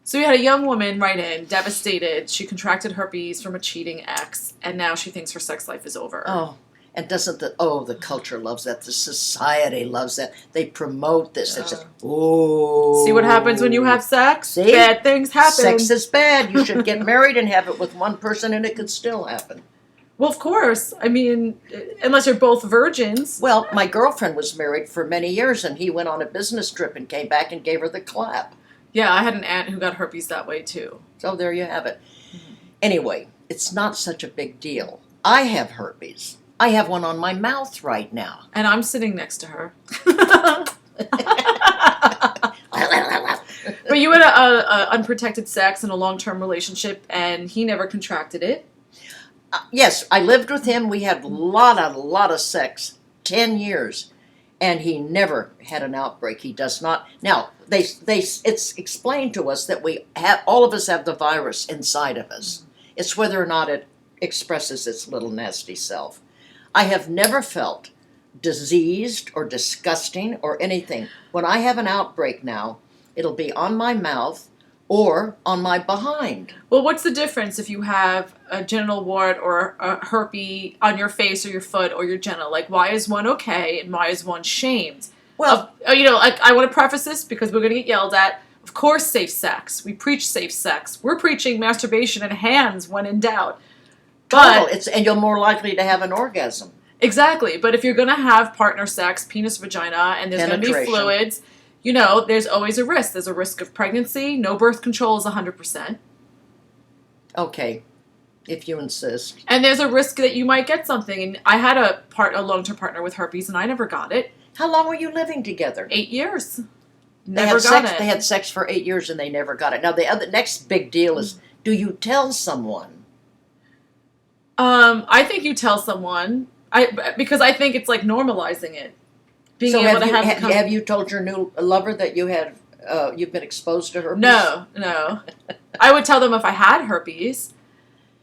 So we had a young woman write in, devastated. She contracted herpes from a cheating ex, and now she thinks her sex life is over. Oh, and doesn't the culture loves that. The society loves that. They promote this. It's just, oh. See what happens when you have sex? See? Bad things happen. Sex is bad. You should get married and have it with one person, and it could still happen. Well, of course. I mean, unless you're both virgins. Well, my girlfriend was married for many years, and he went on a business trip and came back and gave her the clap. Yeah, I had an aunt who got herpes that way, too. So there you have it. Anyway, it's not such a big deal. I have herpes. I have one on my mouth right now. And I'm sitting next to her. But you had a unprotected sex in a long-term relationship, and he never contracted it. Yes, I lived with him. We had a lot of sex, 10 years, and he never had an outbreak. He does not. Now, it's explained to us that all of us have the virus inside of us. It's whether or not it expresses its little nasty self. I have never felt diseased or disgusting or anything. When I have an outbreak now, it'll be on my mouth or on my behind. Well, what's the difference if you have a genital wart or a herpes on your face or your foot or your genital? Like, why is one okay and why is one shamed? Well, I want to preface this because we're going to get yelled at. Of course, safe sex. We preach safe sex. We're preaching masturbation and hands when in doubt. But and you're more likely to have an orgasm. Exactly. But if you're going to have partner sex, penis, vagina, and there's going to be fluids, there's always a risk. There's a risk of pregnancy. No birth control is 100%. Okay, if you insist. And there's a risk that you might get something. And I had a long-term partner with herpes, and I never got it. How long were you living together? 8 years. They had sex for 8 years, and they never got it. Now, the next big deal is, do you tell someone? I think you tell someone. Because I think it's like normalizing it. Have you told your new lover that you've been exposed to herpes? No. I would tell them if I had herpes.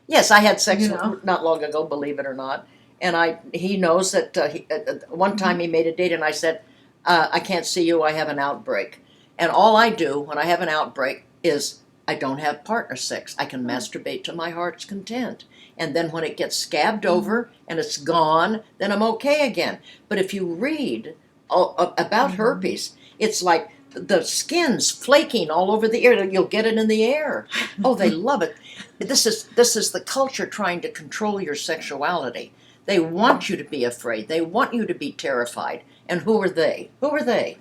Yes, I had sex not long ago, believe it or not. And he knows that one time he made a date and I said, I can't see you, I have an outbreak. And all I do when I have an outbreak is I don't have partner sex. I can masturbate to my heart's content. And then when it gets scabbed over and it's gone, then I'm okay again. But if you read about herpes, it's like the skin's flaking all over the air. You'll get it in the air. Oh, they love it. This is the culture trying to control your sexuality. They want you to be afraid. They want you to be terrified. And who are they? Who are they?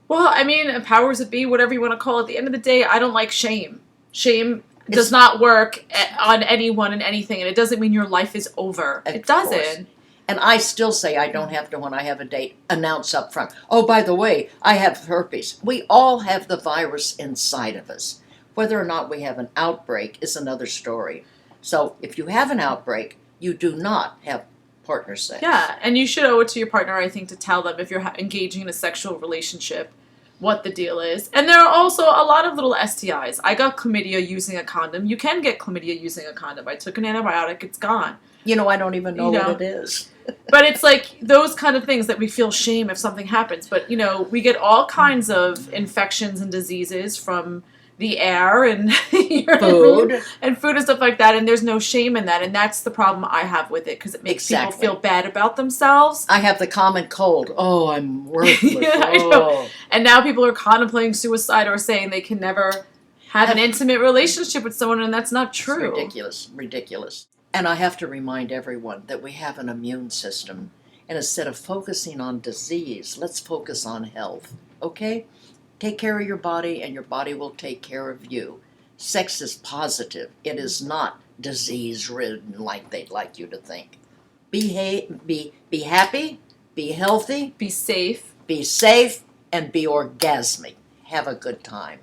Well, I mean, powers that be, whatever you want to call it. At the end of the day, I don't like shame. Shame does not work on anyone and anything, and it doesn't mean your life is over. It doesn't. And I still say I don't have to, when I have a date, announce up front, oh, by the way, I have herpes. We all have the virus inside of us. Whether or not we have an outbreak is another story. So if you have an outbreak, you do not have partner sex. Yeah, and you should owe it to your partner, I think, to tell them if you're engaging in a sexual relationship what the deal is. And there are also a lot of little STIs. I got chlamydia using a condom. You can get chlamydia using a condom. I took an antibiotic. It's gone. I don't even know what it is. But it's like those kind of things that we feel shame if something happens. But, we get all kinds of infections and diseases from the air and food and stuff like that, and there's no shame in that, and that's the problem I have with it, because it makes people feel bad about themselves. I have the common cold. Oh, I'm worthless. I know. And now people are contemplating suicide or saying they can never have an intimate relationship with someone, and that's not true. It's ridiculous. And I have to remind everyone that we have an immune system, and instead of focusing on disease, let's focus on health. Okay? Take care of your body, and your body will take care of you. Sex is positive. It is not disease-ridden like they'd like you to think. Be happy, be healthy, be safe, and be orgasmic. Have a good time.